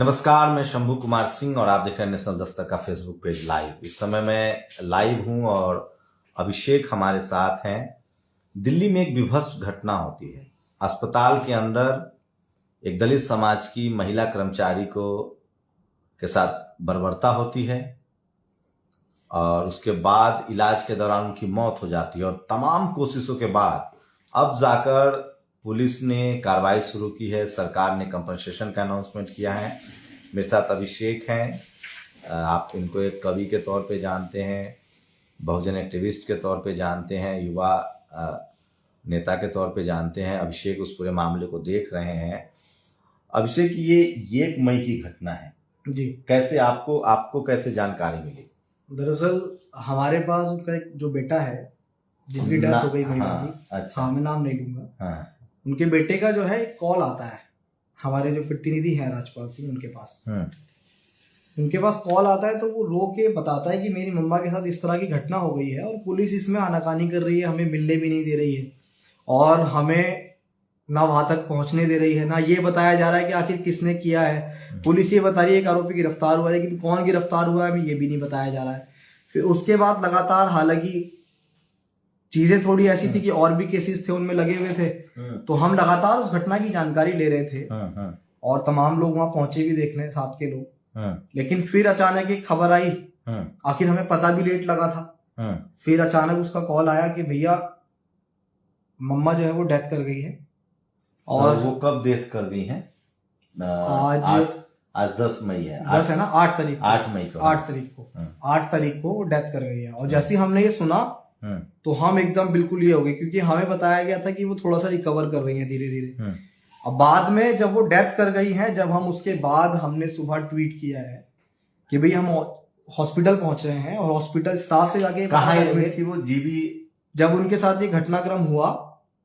नमस्कार, मैं शंभू कुमार सिंह और आप देख रहे हैं नेशनल दस्तक का फेसबुक पेज लाइव। इस समय मैं लाइव हूं और अभिषेक हमारे साथ हैं। दिल्ली में एक विभत्स घटना होती है। अस्पताल के अंदर एक दलित समाज की महिला कर्मचारी के साथ बर्बरता होती है और उसके बाद इलाज के दौरान उनकी मौत हो जाती है। और तमाम कोशिशों के बाद अब जाकर पुलिस ने कार्रवाई शुरू की है, सरकार ने कंपनसेशन का अनाउंसमेंट किया है। मेरे साथ अभिषेक हैं, आप इनको एक कवि के तौर पे जानते हैं, बहुजन एक्टिविस्ट के तौर पे जानते हैं, युवा नेता के तौर पे जानते हैं। अभिषेक उस पूरे मामले को देख रहे हैं। अभिषेक, ये 1 मई की घटना है जी। कैसे आपको कैसे जानकारी मिली? दरअसल हमारे पास उनका एक जो बेटा है जिनकी डेथ हो गई महिला की, अच्छा। हाँ, मैं नाम नहीं लूंगा। हाँ। उनके बेटे का जो है कॉल आता है हमारे जो प्रतिनिधि हैं राजपाल सिंह, उनके पास कॉल आता है। तो वो रो के बताता है कि मेरी मम्मा के साथ इस तरह की घटना हो गई है और पुलिस इसमें आनाकानी कर रही है, हमें मिलने भी नहीं दे रही है और हमें ना वहां तक पहुंचने दे रही है, ना ये बताया जा रहा है कि आखिर किसने किया है। पुलिस ये बता रही है एक आरोपी गिरफ्तार हुआ है, लेकिन कौन गिरफ्तार हुआ है हमें ये भी नहीं बताया जा रहा है। फिर उसके बाद लगातार, हालांकि चीजें थोड़ी ऐसी थी कि और भी केसेस थे उनमें लगे हुए थे, तो हम लगातार उस घटना की जानकारी ले रहे थे और तमाम लोग वहां पहुंचे भी देखने, साथ के लोग। लेकिन फिर अचानक एक खबर आई, आखिर हमें पता भी लेट लगा था। फिर अचानक उसका कॉल आया कि भैया मम्मा जो है वो डेथ कर गई है। और वो कब डेथ कर गई है? आज 10 मई है। 10 है ना, 8 तारीख को। 8 मई को 8 तारीख को वो डेथ कर गई है। और जैसे ही हमने ये सुना तो हम एकदम बिल्कुल ये हो गए, क्योंकि हमें बताया गया था कि वो थोड़ा सा रिकवर कर रही है धीरे धीरे। अब बाद में जब वो डेथ कर गई है, जब हम उसके बाद हमने सुबह ट्वीट किया है कि भाई हम हॉस्पिटल पहुंच रहे हैं और हॉस्पिटल स्टाफ से जाके कहाँ एडमिट थी वो? जीबी, जब उनके साथ ये घटनाक्रम हुआ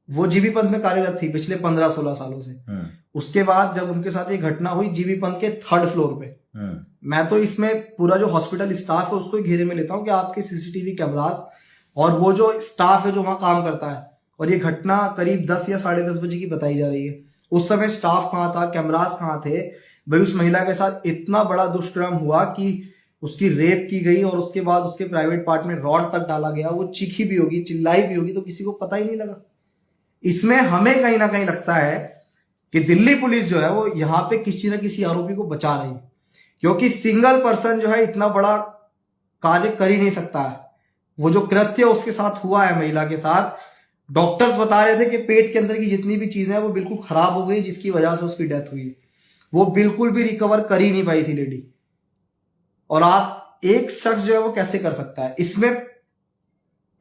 वो जीबी पंथ में कार्यरत थी पिछले 15-16 सालों से। उसके बाद जब उनके साथ ये घटना हुई जीबी पंथ के 3rd फ्लोर पे, मैं तो इसमें पूरा जो हॉस्पिटल स्टाफ है उसको घेरे में लेता हूँ कि आपके सीसीटीवी कैमरास और वो जो स्टाफ है जो वहां काम करता है। और ये घटना करीब 10 या 10:30 बजे की बताई जा रही है। उस समय स्टाफ कहाँ था, कैमरास कहाँ थे? भाई उस महिला के साथ इतना बड़ा दुष्कर्म हुआ कि उसकी रेप की गई और उसके बाद उसके प्राइवेट पार्ट में रॉड तक डाला गया। वो चीखी भी होगी, चिल्लाई भी होगी, तो किसी को पता ही नहीं लगा। इसमें हमें कहीं ना कहीं लगता है कि दिल्ली पुलिस जो है वो यहाँ पे किसी न किसी आरोपी को बचा रही है, क्योंकि सिंगल पर्सन जो है इतना बड़ा कार्य कर ही नहीं सकता है। वो जो कृत्य उसके साथ हुआ है महिला के साथ, डॉक्टर्स बता रहे थे कि पेट के अंदर की जितनी भी चीजें हैं वो बिल्कुल खराब हो गई, जिसकी वजह से उसकी डेथ हुई। वो बिल्कुल भी रिकवर कर ही नहीं पाई थी लेडी। और आप एक शख्स जो है वो कैसे कर सकता है? इसमें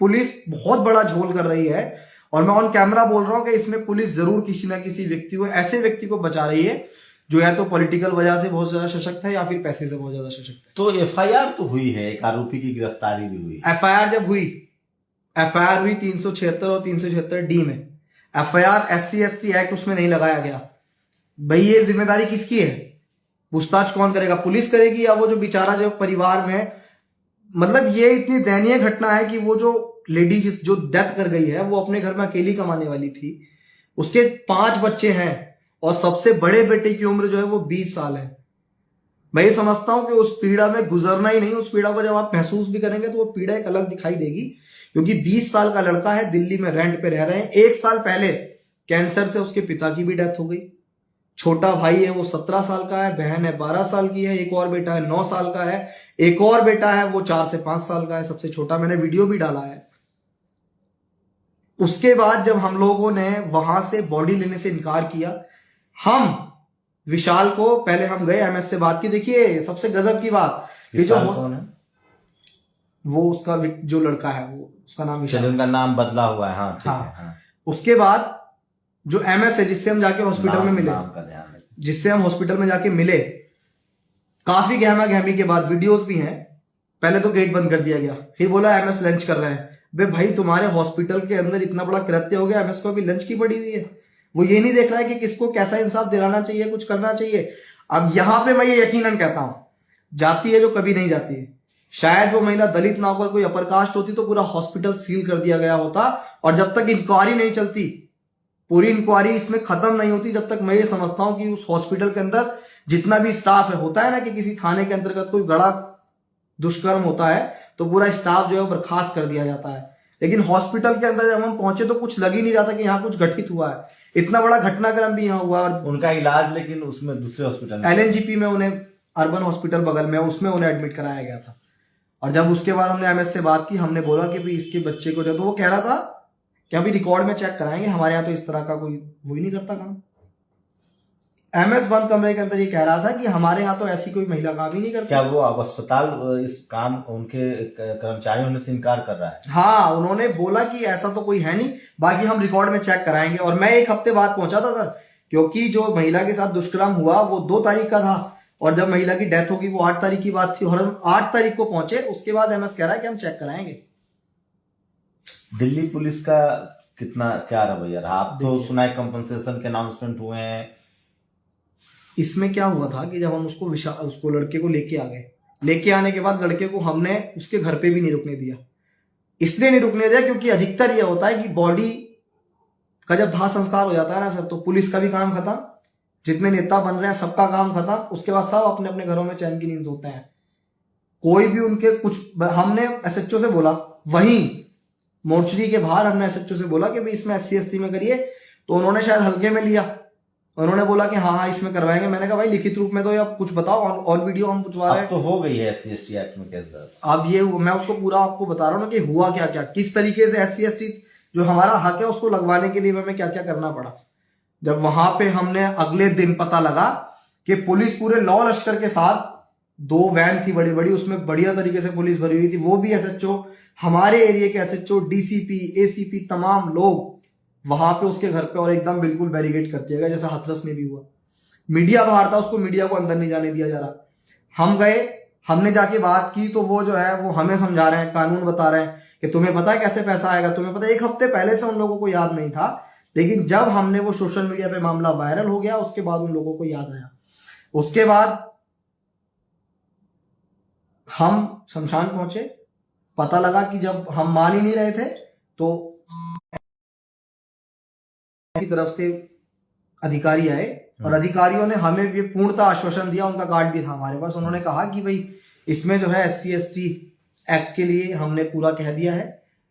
पुलिस बहुत बड़ा झोल कर रही है और मैं ऑन कैमरा बोल रहा हूं कि इसमें पुलिस जरूर किसी ना किसी व्यक्ति को, ऐसे व्यक्ति को बचा रही है जो या तो पॉलिटिकल वजह से बहुत ज्यादा सशक्त है या फिर पैसे से बहुत ज्यादा सशक्त है। तो एफआईआर तो हुई है, एक आरोपी की गिरफ्तारी भी हुई। एफआईआर जब हुई, एफआईआर हुई 376 और 376D में। एफआईआर SC/ST एक्ट उसमें नहीं लगाया गया। भाई ये जिम्मेदारी किसकी है? पूछताछ कौन करेगा? पुलिस करेगी या वो जो बेचारा जो परिवार में, मतलब ये इतनी दयनीय घटना है कि वो जो लेडी जो डेथ कर गई है वो अपने घर में अकेली कमाने वाली थी। उसके 5 बच्चे हैं और सबसे बड़े बेटे की उम्र जो है वो 20 साल है। मैं ये समझता हूं कि उस पीड़ा में गुजरना ही नहीं, उस पीड़ा को जब आप महसूस भी करेंगे तो वो पीड़ा एक अलग दिखाई देगी। क्योंकि 20 साल का लड़का है, दिल्ली में रेंट पे रह रहे हैं। 1 साल पहले कैंसर से उसके पिता की भी डेथ हो गई। छोटा भाई है वो 17 साल का है, बहन है 12 साल की है, एक और बेटा है 9 साल का है, एक और बेटा है वो 4 से 5 साल का है, सबसे छोटा। मैंने वीडियो भी डाला है। उसके बाद जब हम लोगों ने वहां से बॉडी लेने से इनकार किया, हम विशाल को पहले हम गए, MS से बात की। देखिए सबसे गजब की बात, ये जो कौन है? वो उसका जो लड़का है वो, उसका नाम विशाल, उनका नाम बदला हुआ है। हाँ, ठीक है। हाँ। उसके बाद जो MS है जिससे हम जाके हॉस्पिटल में मिले, जिससे हम हॉस्पिटल में जाके मिले, काफी गहमा गहमी के बाद वीडियोस भी हैं। पहले तो गेट बंद कर दिया गया, फिर बोला MS लंच कर रहे हैं। बे भाई तुम्हारे हॉस्पिटल के अंदर इतना बड़ा कृत्य हो गया, MS को अभी लंच की पड़ी हुई है। वो ये नहीं देख रहा है कि किसको कैसा इंसाफ दिलाना चाहिए, कुछ करना चाहिए। अब यहां पे मैं ये यकीनन कहता हूं, जाती है जो कभी नहीं जाती है। शायद वो महिला दलित ना होकर कोई अपर कास्ट होती तो पूरा हॉस्पिटल सील कर दिया गया होता, और जब तक इंक्वायरी नहीं चलती पूरी इंक्वायरी इसमें खत्म नहीं होती जब तक मैं ये समझता हूं कि उस हॉस्पिटल के अंदर जितना भी स्टाफ है, होता है ना कि किसी थाने के अंतर्गत कोई बड़ा दुष्कर्म होता है तो पूरा स्टाफ जो है बर्खास्त कर दिया जाता है, लेकिन हॉस्पिटल के अंदर जब हम पहुंचे तो कुछ लग ही नहीं जाता कि यहाँ कुछ घटित हुआ है। इतना बड़ा घटनाक्रम भी यहाँ हुआ। और उनका इलाज लेकिन उसमें दूसरे हॉस्पिटल में, LNGP में, उन्हें अर्बन हॉस्पिटल बगल में, उसमें उन्हें एडमिट कराया गया था। और जब उसके बाद हमने MS से बात की, हमने बोला कि भाई इसके बच्चे को जो, तो वो कह रहा था कि अभी रिकॉर्ड में चेक कराएंगे, हमारे यहाँ तो इस तरह का कोई वो ही नहीं करता काम। MS बंद कमरे के अंदर ये कह रहा था कि हमारे यहाँ तो ऐसी कोई महिला काम ही नहीं करती। क्या वो अब अस्पताल इस काम उनके कर्मचारी होने से इनकार कर रहा है? हाँ, उन्होंने बोला कि ऐसा तो कोई है नहीं, बाकी हम रिकॉर्ड में चेक कराएंगे। और मैं 1 हफ्ते बाद पहुंचा था सर, क्योंकि जो महिला के साथ दुष्कर्म हुआ वो 2 तारीख का था और जब महिला की डेथ होगी वो 8 तारीख की बात थी, और हम 8 तारीख को पहुंचे। उसके बाद MS कह रहा है कि हम चेक कराएंगे। दिल्ली पुलिस का कितना क्या रवैया रहा? आप तो सुना है कंपनसेशन के अनाउंसमेंट हुए हैं। इसमें क्या हुआ था कि जब हम उसको लड़के को लेके आ गए, लेके आने के बाद लड़के को हमने उसके घर पे भी नहीं रुकने दिया। इसलिए नहीं रुकने दिया क्योंकि अधिकतर यह होता है कि बॉडी का जब दाह संस्कार हो जाता है ना सर, तो पुलिस का भी काम खत्म, जितने नेता बन रहे हैं सबका काम खत्म, उसके बाद सब अपने अपने घरों में चैन की नींद सोते हैं। कोई भी उनके कुछ, हमने SHO से बोला, वहीं मोर्चरी के बाहर हमने SHO से बोला कि भाई इसमें SC ST में करिए, तो उन्होंने शायद हल्के में लिया, उन्होंने बोला कि हाँ इसमें करवाएंगे। मैंने कहा भाई लिखित रूप में तो, या कुछ बताओ, और वीडियो हम पूछवा रहे हैं। तो हो गई है SC ST एक्ट में केस दर्ज। अब ये मैं उसको पूरा आपको बता रहा हूँ ना कि हुआ क्या क्या, किस तरीके से SC ST जो हमारा हक है उसको लगवाने के लिए हमें क्या क्या करना पड़ा। जब वहां पे हमने अगले दिन पता लगा कि पुलिस पूरे लौ लश्कर के साथ, 2 वैन थी बड़ी बड़ी, उसमें बढ़िया तरीके से पुलिस भरी हुई थी, वो भी SHO, हमारे एरिया के SHO, DCP, ACP, तमाम लोग वहां पे उसके घर पे, और एकदम बिल्कुल बैरिकेड कर दिया गया जैसा हाथरस में भी हुआ। मीडिया बाहर था, उसको मीडिया को अंदर नहीं जाने दिया जा रहा। हम गए, हमने जाके बात की तो वो जो है वो हमें समझा रहे हैं, कानून बता रहे हैं कि तुम्हें पता है कैसे पैसा आएगा, तुम्हें पता है। 1 हफ्ते पहले से उन लोगों को याद नहीं था, लेकिन जब हमने वो सोशल मीडिया पे मामला वायरल हो गया उसके बाद उन लोगों को याद आया। उसके बाद हम शमशान पहुंचे, पता लगा कि जब हम मान ही नहीं रहे थे तो की तरफ से अधिकारी आए, और अधिकारियों ने हमें भी पूर्णतः आश्वासन दिया, उनका कार्ड भी था हमारे पास। उन्होंने कहा कि भाई इसमें जो है SC ST एक्ट के लिए हमने पूरा कह दिया है,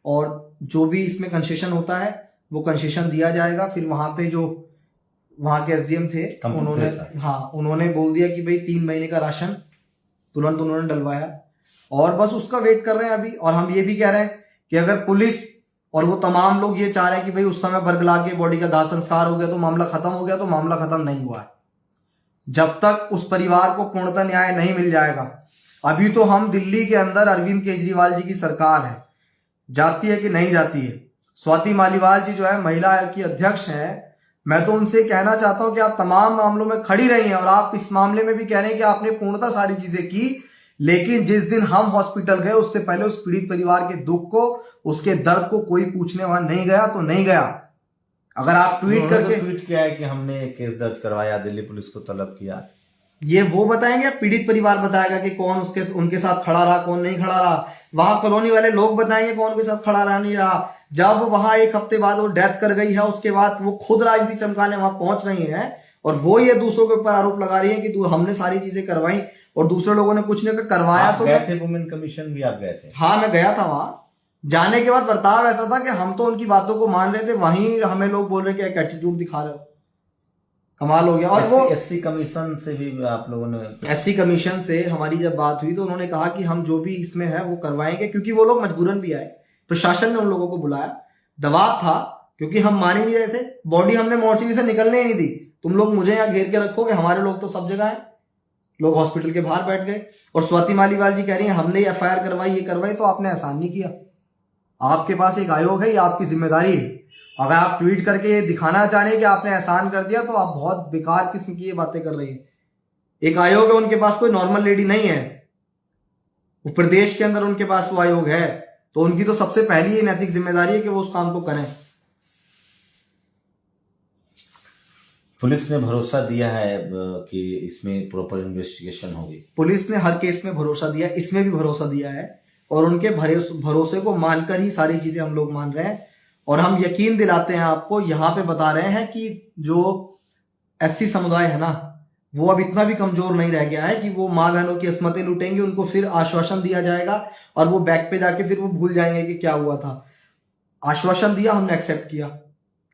और जो भी इसमें कंसेशन होता है वो कंसेशन दिया जाएगा। फिर वहां पे जो वहां के SDM थे, उन्होंने बोल दिया कि भाई 3 महीने का राशन तुरंत उन्होंने डलवाया, और बस उसका वेट कर रहे हैं अभी। और हम ये भी कह रहे हैं कि अगर पुलिस और वो तमाम लोग ये चाह रहे हैं कि भाई उस समय बरगला के बॉडी का दाह संस्कार हो गया तो मामला खत्म हो गया, तो मामला खत्म नहीं हुआ है। जब तक उस परिवार को पूर्णतः न्याय नहीं मिल जाएगा, अभी तो हम दिल्ली के अंदर अरविंद केजरीवाल जी की सरकार है, जाती है कि नहीं जाती है। स्वाति मालीवाल जी जो है महिला आयोग की अध्यक्ष हैं, मैं तो उनसे कहना चाहता हूं कि आप तमाम मामलों में खड़ी रही हैं, और आप इस मामले में भी कह रहे हैं कि आपने पूर्णतः सारी चीजें की, लेकिन जिस दिन हम हॉस्पिटल गए उससे पहले उस पीड़ित परिवार के दुख को, उसके दर्द को कोई पूछने वहां नहीं गया तो नहीं गया। अगर आप ट्वीट करके ट्वीट किया है कि हमने केस दर्ज करवाया, दिल्ली पुलिस को तलब किया, ये वो बताएंगे, पीड़ित परिवार बताएगा कि कौन उनके साथ खड़ा रहा, कौन नहीं खड़ा रहा। वहां कॉलोनी वाले लोग बताएंगे कौन के साथ खड़ा रहा नहीं रहा। जब वहां 1 हफ्ते बाद वो डेथ कर गई है, उसके बाद वो खुद राजनीति चमकाने वहां पहुंच रही हैं, और वो ये दूसरों के ऊपर आरोप लगा रही है कि हमने सारी चीजें करवाई और दूसरे लोगों ने कुछ नहीं करवाया। तो गए थे वुमेन कमीशन भी, आप गए थे? हाँ, मैं गया था वहां। जाने के बाद बर्ताव ऐसा था कि हम तो उनकी बातों को मान रहे थे, वहीं हमें लोग बोल रहे कि एक एटीट्यूड दिखा रहे हो, कमाल हो गया। और वो SC कमीशन से भी आप लोगों ने, SC कमीशन से हमारी जब बात हुई तो उन्होंने कहा कि हम जो भी इसमें है वो करवाएंगे, क्योंकि वो लोग मजबूरन भी आए, प्रशासन ने उन लोगों को बुलाया, दबाव था, क्योंकि हम मान ही नहीं रहे थे। बॉडी हमने मोर्चरी से निकलने ही नहीं दी, तुम लोग मुझे यहाँ घेर के रखोगे, हमारे लोग तो सब जगह है। लोग हॉस्पिटल के बाहर बैठ गए, और स्वाति मालीवाल जी कह रही है हमने FIR करवाई, ये करवाई, तो आपने एहसान नहीं किया। आपके पास एक आयोग है, ये आपकी जिम्मेदारी है। अगर आप ट्वीट करके ये दिखाना चाह रहे हैं कि आपने एहसान कर दिया, तो आप बहुत बेकार किस्म की ये बातें कर रही हैं। एक आयोग है, उनके पास कोई नॉर्मल लेडी नहीं है, उत्तर प्रदेश के अंदर उनके पास वो आयोग है, तो उनकी तो सबसे पहली नैतिक जिम्मेदारी है कि वो उस काम को करें। पुलिस ने भरोसा दिया है कि इसमें प्रॉपर इन्वेस्टिगेशन होगी। पुलिस ने हर केस में भरोसा दिया, इसमें भी भरोसा दिया है, और उनके भरोसे को मानकर ही सारी चीजें हम लोग मान रहे हैं। और हम यकीन दिलाते हैं आपको, यहाँ पे बता रहे हैं कि जो एससी समुदाय है ना, वो अब इतना भी कमजोर नहीं रह गया है कि वो माँ बहनों की अस्मतें लूटेंगे, उनको फिर आश्वासन दिया जाएगा और वो बैक पे जाके फिर वो भूल जाएंगे कि क्या हुआ था। आश्वासन दिया, हमने एक्सेप्ट किया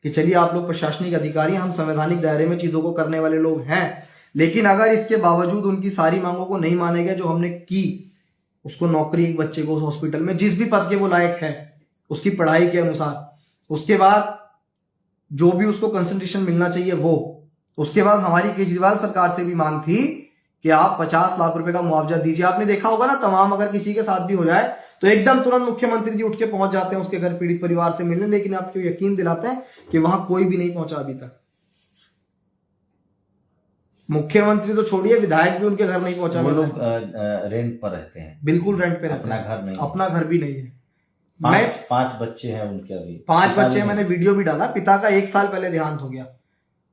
कि चलिए आप लोग प्रशासनिक अधिकारी, हम संवैधानिक दायरे में चीजों को करने वाले लोग हैं, लेकिन अगर इसके बावजूद उनकी सारी मांगों को नहीं माने गए जो हमने की, उसको नौकरी एक बच्चे को उस हॉस्पिटल में जिस भी पद के वो लायक है उसकी पढ़ाई के अनुसार, उसके बाद जो भी उसको कंसंट्रेशन मिलना चाहिए वो, उसके बाद हमारी केजरीवाल सरकार से भी मांग थी कि आप 50 लाख रुपए का मुआवजा दीजिए। आपने देखा होगा ना, तमाम अगर किसी के साथ भी हो जाए तो एकदम तुरंत मुख्यमंत्री जी उठ के पहुंच जाते हैं उसके घर पीड़ित परिवार से मिलने, लेकिन आपको यकीन दिलाते हैं कि वहां कोई भी नहीं पहुंचा अभी तक। मुख्यमंत्री तो छोड़िए, विधायक भी उनके घर नहीं पहुंचा। वो लोग रेंट पर रहते हैं, बिल्कुल रेंट पे रहते अपना हैं, घर नहीं, अपना घर भी नहीं है। पांच बच्चे हैं उनके, अभी 5 बच्चे हैं। मैंने वीडियो भी डाला, पिता का 1 साल पहले देहांत हो गया,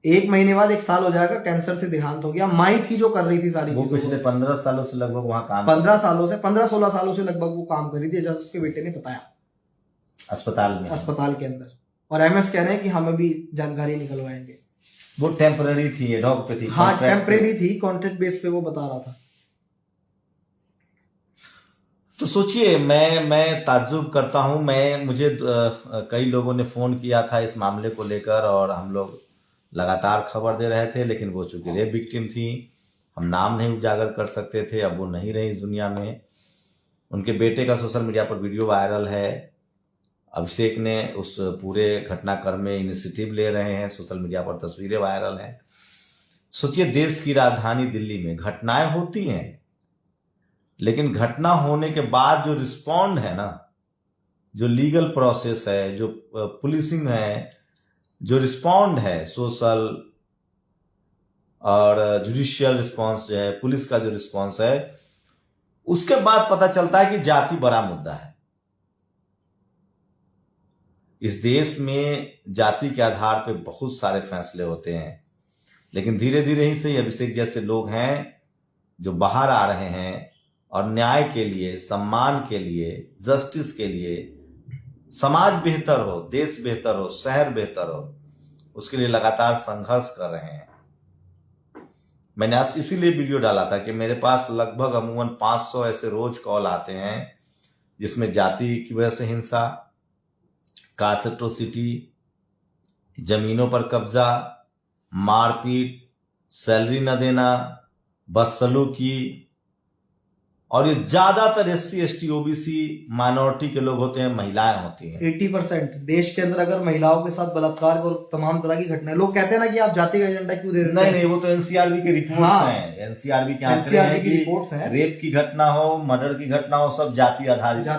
1 महीने बाद 1 साल हो जाएगा, कैंसर से देहांत हो गया। माई थी जो कर रही थी सारी, वो पिछले 15 सालों से लगभग वहां काम, 15 सालों से 15-16 सालों से लगभग वो काम कर रही थी, जैसे उसके बेटे ने बताया अस्पताल के अंदर। और एमएस कह रहे हैं कि हमें भी जानकारी निकलवाएंगे। वो टेम्पररी थी, एडॉक पे थी, हाँ टेम्पररी थी, कॉन्ट्रैक्ट बेस पे वो बता रहा था। तो सोचिए, मैं ताज्जुब करता हूं। मुझे कई लोगों ने फोन किया था इस मामले को लेकर और हम लोग लगातार खबर दे रहे थे, लेकिन वो चूंकि रेप विक्टिम थी, हम नाम नहीं उजागर कर सकते थे। अब वो नहीं रही इस दुनिया में। उनके बेटे का सोशल मीडिया पर वीडियो वायरल है। अभिषेक ने उस पूरे घटनाक्रम में इनिशिएटिव ले रहे हैं, सोशल मीडिया पर तस्वीरें वायरल हैं। सोचिए, देश की राजधानी दिल्ली में घटनाएं होती हैं, लेकिन घटना होने के बाद जो रिस्पॉन्ड है ना, जो लीगल प्रोसेस है, जो पुलिसिंग है, जो रिस्पॉन्ड है, सोशल और जुडिशियल रिस्पॉन्स जो है, पुलिस का जो रिस्पॉन्स है, उसके बाद पता चलता है कि जाति बड़ा मुद्दा है। इस देश में जाति के आधार पर बहुत सारे फैसले होते हैं, लेकिन धीरे धीरे ही से अभिषेक जैसे लोग हैं जो बाहर आ रहे हैं और न्याय के लिए, सम्मान के लिए, जस्टिस के लिए, समाज बेहतर हो, देश बेहतर हो, शहर बेहतर हो, उसके लिए लगातार संघर्ष कर रहे हैं। मैंने आज इसीलिए वीडियो डाला था कि मेरे पास लगभग अमूमन 500 ऐसे रोज कॉल आते हैं जिसमें जाति की वजह से हिंसा, कास्ट एट्रोसिटी, जमीनों पर कब्जा, मारपीट, सैलरी न देना, बदसलूकी, और ये ज्यादातर SC ST OBC माइनॉरिटी के लोग होते हैं, महिलाएं होती हैं। 80% देश के अंदर अगर महिलाओं के साथ बलात्कार और तमाम तरह की घटनाएं, लोग कहते हैं ना कि आप जाति का एजेंडा क्यों दे देते हैं? नहीं, वो तो NCRB की रिपोर्ट्स हैं, NCRB के आंकड़े हैं कि रिपोर्ट्स हैं। रेप की घटना हो, मर्डर की घटना हो, सब जाति आधारित है,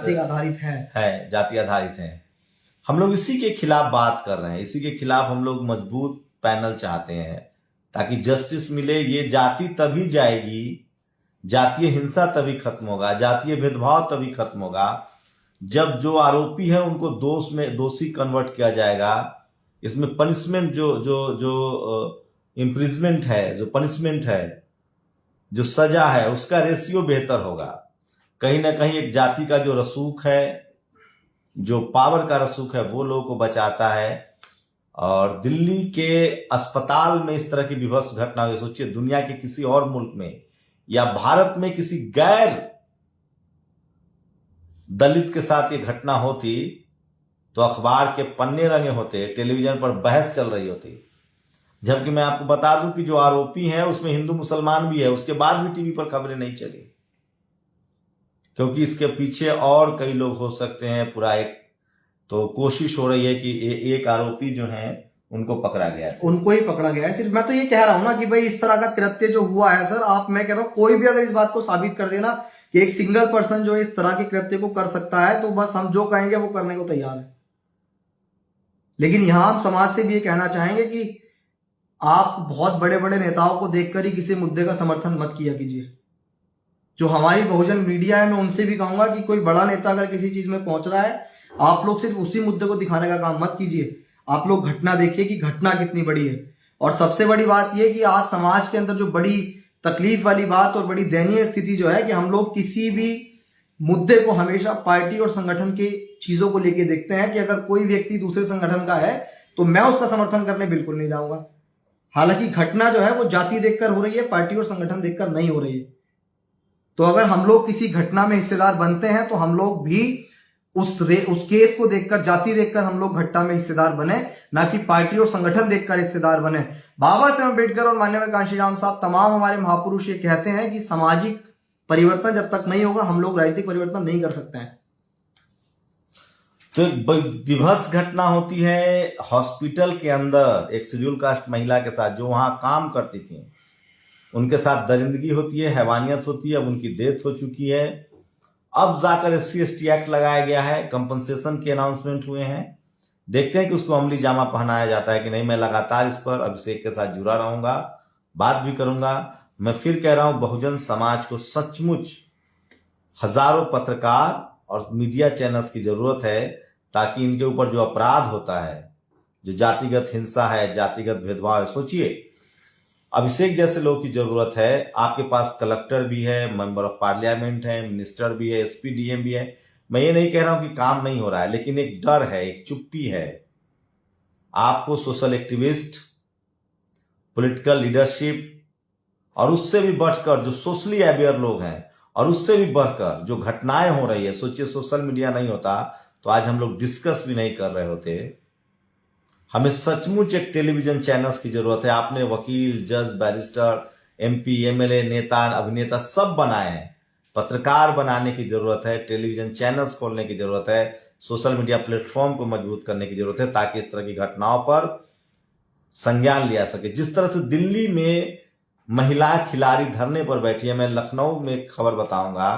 जाति आधारित है। हम लोग इसी के खिलाफ बात कर रहे हैं, इसी के खिलाफ हम लोग मजबूत पैनल चाहते हैं ताकि जस्टिस मिले। ये जाति तभी जाएगी, जातीय हिंसा तभी खत्म होगा, जातीय भेदभाव तभी खत्म होगा जब जो आरोपी है उनको दोषी कन्वर्ट किया जाएगा। इसमें पनिशमेंट जो इम्प्रिजमेंट है, जो पनिशमेंट है, जो सजा है, उसका रेशियो बेहतर होगा। कहीं ना कहीं एक जाति का जो रसूख है, जो पावर का रसूख है, वो लोगों को बचाता है। और दिल्ली के अस्पताल में इस तरह की विभत्स घटना हुई, सोचिए दुनिया के किसी और मुल्क में या भारत में किसी गैर दलित के साथ ये घटना होती तो अखबार के पन्ने रंगे होते, टेलीविजन पर बहस चल रही होती। जबकि मैं आपको बता दूं कि जो आरोपी है उसमें हिंदू मुसलमान भी है, उसके बाद भी टीवी पर खबरें नहीं चली, क्योंकि इसके पीछे और कई लोग हो सकते हैं। पूरा एक तो कोशिश हो रही है कि एक आरोपी जो है उनको पकड़ा गया है, उनको ही पकड़ा गया है। सिर्फ मैं तो ये कह रहा हूं ना कि भाई इस तरह का कृत्य जो हुआ है सर, मैं कह रहा हूं कोई भी अगर इस बात को साबित कर देना कि एक सिंगल पर्सन जो इस तरह के कृत्य को कर सकता है, तो बस हम जो कहेंगे वो करने को तैयार है। लेकिन यहां हम समाज से भी ये कहना चाहेंगे कि आप बहुत बड़े बड़े नेताओं को देखकर ही किसी मुद्दे का समर्थन मत किया कीजिए। जो हमारी बहुजन मीडिया है, मैं उनसे भी कहूंगा कि कोई बड़ा नेता अगर किसी चीज में पहुंच रहा है, आप लोग सिर्फ उसी मुद्दे को दिखाने का काम मत कीजिए। आप लोग घटना देखिए कि घटना कितनी बड़ी है। और सबसे बड़ी बात यह कि आज समाज के अंदर जो बड़ी तकलीफ वाली बात और बड़ी दयनीय स्थिति जो है कि हम लोग किसी भी मुद्दे को हमेशा पार्टी और संगठन की चीजों को लेके देखते हैं कि अगर कोई व्यक्ति दूसरे संगठन का है तो मैं उसका समर्थन करने बिल्कुल नहीं जाऊंगा। हालांकि घटना जो है वो जाति देखकर हो रही है, पार्टी और संगठन देखकर नहीं हो रही है। तो अगर हम लोग किसी घटना में हिस्सेदार बनते हैं तो हम लोग भी उस केस को देखकर, जाति देखकर हम लोग घटना में हिस्सेदार बने, ना कि पार्टी और संगठन देखकर हिस्सेदार बने। बाबा साहेब अम्बेडकर और माननीय कांशीराम साहब, तमाम हमारे महापुरुष ये कहते हैं कि सामाजिक परिवर्तन जब तक नहीं होगा हम लोग राजनीतिक परिवर्तन नहीं कर सकते हैं। तो विभत्स घटना होती है हॉस्पिटल के अंदर एक शेड्यूल कास्ट महिला के साथ, जो वहां काम करती थी, उनके साथ दरिंदगी होती है, हैवानियत होती है। अब उनकी डेथ हो चुकी है। अब जाकर SC/ST एक्ट लगाया गया है, कंपनसेशन के अनाउंसमेंट हुए हैं। देखते हैं कि उसको अमली जामा पहनाया जाता है कि नहीं। मैं लगातार इस पर अभिषेक के साथ जुड़ा रहूंगा, बात भी करूंगा। मैं फिर कह रहा हूं, बहुजन समाज को सचमुच हजारों पत्रकार और मीडिया चैनल्स की जरूरत है, ताकि इनके ऊपर जो अपराध होता है, जो जातिगत हिंसा है, जातिगत भेदभाव है, सोचिए अभिषेक जैसे लोगों की जरूरत है। आपके पास कलेक्टर भी है, मेंबर ऑफ पार्लियामेंट है, मिनिस्टर भी है, SP DM भी है। मैं ये नहीं कह रहा हूं कि काम नहीं हो रहा है, लेकिन एक डर है, एक चुप्पी है। आपको सोशल एक्टिविस्ट, पॉलिटिकल लीडरशिप और उससे भी बढ़कर जो सोशली अवेयर लोग हैं, और उससे भी बढ़कर जो घटनाएं हो रही है, सोचिए सोशल मीडिया नहीं होता तो आज हम लोग डिस्कस भी नहीं कर रहे होते। हमें सचमुच एक टेलीविजन चैनल्स की जरूरत है। आपने वकील, जज, बैरिस्टर, MP, MLA, नेता, अभिनेता सब बनाए हैं। पत्रकार बनाने की जरूरत है, टेलीविजन चैनल्स खोलने की जरूरत है, सोशल मीडिया प्लेटफॉर्म को मजबूत करने की जरूरत है, ताकि इस तरह की घटनाओं पर संज्ञान लिया सके। जिस तरह से दिल्ली में महिला खिलाड़ी धरने पर बैठी है, मैं लखनऊ में एक खबर बताऊंगा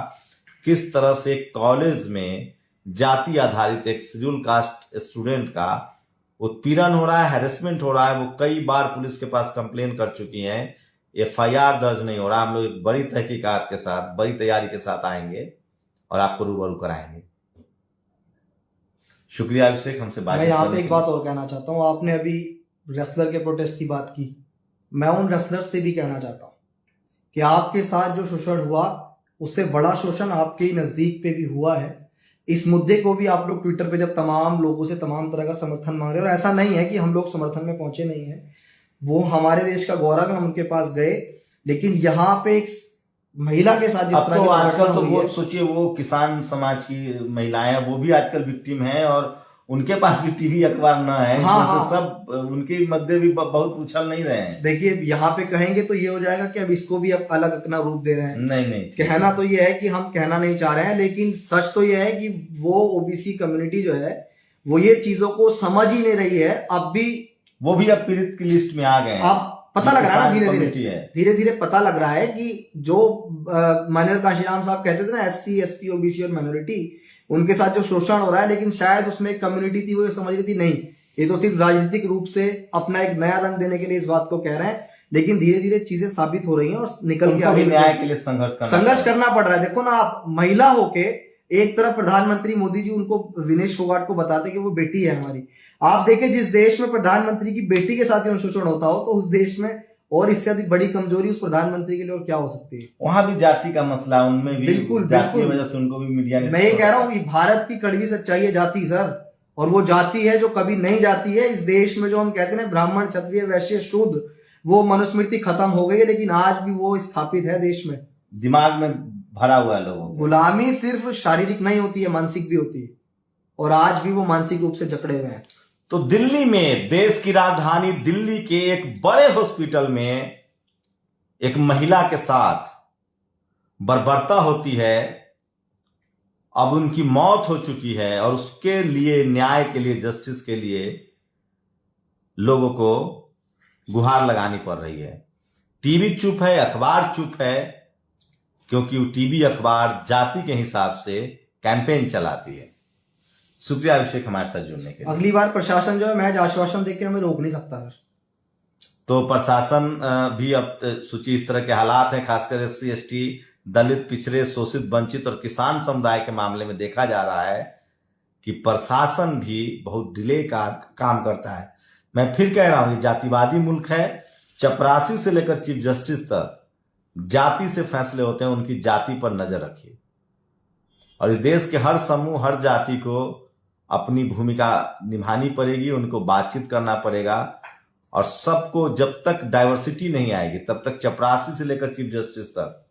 किस तरह से कॉलेज में जाति आधारित एक शेड्यूल कास्ट स्टूडेंट का उत्पीड़न हो रहा है, हैरेसमेंट हो रहा है। वो कई बार पुलिस के पास कंप्लेन कर चुकी हैं, FIR दर्ज नहीं हो रहा। हम लोग एक बड़ी तहकीकात के साथ, बड़ी तैयारी के साथ आएंगे और आपको रूबरू कराएंगे। शुक्रिया अभिषेक, हमसे बात। मैं यहाँ पे एक बात और कहना चाहता हूँ। आपने अभी रेसलर के प्रोटेस्ट की बात की, मैं उन रेसलर से भी कहना चाहता हूँ कि आपके साथ जो शोषण हुआ, उससे बड़ा शोषण आपके ही नजदीक पे भी हुआ है। इस मुद्दे को भी आप लोग ट्विटर पे जब तमाम लोगों से तमाम तरह का समर्थन मांग रहे हैं, और ऐसा नहीं है कि हम लोग समर्थन में पहुंचे नहीं है, वो हमारे देश का गौरव है, हम उनके पास गए। लेकिन यहाँ पे एक महिला के साथ जिस तरह आजकल तो वो सोचिए, वो किसान समाज की महिलाएं, वो भी आजकल विक्टिम हैं, और उनके पास भी टीवी अखबार ना है। हाँ। सब उनके मुद्दे भी बहुत उछल नहीं रहे हैं। देखिए यहाँ पे कहेंगे तो ये हो जाएगा कि अब इसको भी अब अलग अपना रूप दे रहे हैं। नहीं, कहना तो ये है कि हम कहना नहीं चाह रहे हैं, लेकिन सच तो ये है कि वो OBC कम्युनिटी जो है वो ये चीजों को समझ ही नहीं रही है। अब भी वो भी अब पीड़ित की लिस्ट में आ गए हैं। अब पता लग रहा है, धीरे धीरे पता लग रहा है कि जो माननीय कांशीराम साहब कहते थे ना, SC, ST, OBC और माइनॉरिटी, उनके साथ जो शोषण हो रहा है, लेकिन शायद उसमें एक कम्युनिटी थी, वो ये समझ रही थी नहीं, ये तो सिर्फ राजनीतिक रूप से अपना एक नया रंग देने के लिए इस बात को कह रहे हैं। लेकिन धीरे धीरे चीजें साबित हो रही हैं और निकल के आगे न्याय के लिए संघर्ष करना पड़ रहा है। देखो ना, आप महिला होके एक तरफ प्रधानमंत्री मोदी जी उनको, विनेश फोगाट को बताते कि वो बेटी है हमारी। आप देखें, जिस देश में प्रधानमंत्री की बेटी के साथ शोषण होता हो, तो उस देश में और इससे अधिक बड़ी कमजोरी उस प्रधानमंत्री के लिए और क्या हो सकती है। वहां भी जाति का मसला, उनमें भी बिल्कुल जाति की वजह से उनको भी मीडिया ने। मैं ये कह रहा हूँ कि भारत की कड़वी सच्चाई है जाति सर, और वो जाति है जो कभी नहीं जाती है। इस देश में जो हम कहते हैं ब्राह्मण, क्षत्रिय, वैश्य, शूद्र, वो मनुस्मृति खत्म हो गई है, लेकिन आज भी वो स्थापित है देश में, दिमाग में भरा हुआ है लोगों। गुलामी सिर्फ शारीरिक नहीं होती है, मानसिक भी होती है, और आज भी वो मानसिक रूप से जकड़े हुए हैं। तो दिल्ली में, देश की राजधानी दिल्ली के एक बड़े हॉस्पिटल में एक महिला के साथ बर्बरता होती है। अब उनकी मौत हो चुकी है, और उसके लिए, न्याय के लिए, जस्टिस के लिए लोगों को गुहार लगानी पड़ रही है। टीवी चुप है, अखबार चुप है, क्योंकि टीवी अखबार जाति के हिसाब से कैंपेन चलाती है। शुक्रिया अभिषेक हमारे साथ जुड़ने के लिए। अगली बार प्रशासन जो है महज आश्वासन देके हमें रोक नहीं सकता सर। तो प्रशासन भी अब सोचिए, इस तरह के हालात हैं, खासकर SC, ST, दलित, पिछड़े, शोषित, वंचित और किसान समुदाय के मामले में देखा जा रहा है कि प्रशासन भी बहुत डिले का काम करता है। मैं फिर कह रहा हूं, ये जातिवादी मुल्क है। चपरासी से लेकर चीफ जस्टिस तक जाति से फैसले होते हैं, उनकी जाति पर नजर रखिए। और इस देश के हर समूह, हर जाति को अपनी भूमिका निभानी पड़ेगी, उनको बातचीत करना पड़ेगा और सबको, जब तक डाइवर्सिटी नहीं आएगी तब तक, चपरासी से लेकर चीफ जस्टिस तक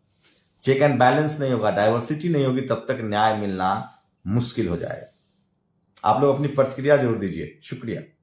चेक एंड बैलेंस नहीं होगा, डाइवर्सिटी नहीं होगी, तब तक न्याय मिलना मुश्किल हो जाएगा। आप लोग अपनी प्रतिक्रिया जरूर दीजिए। शुक्रिया।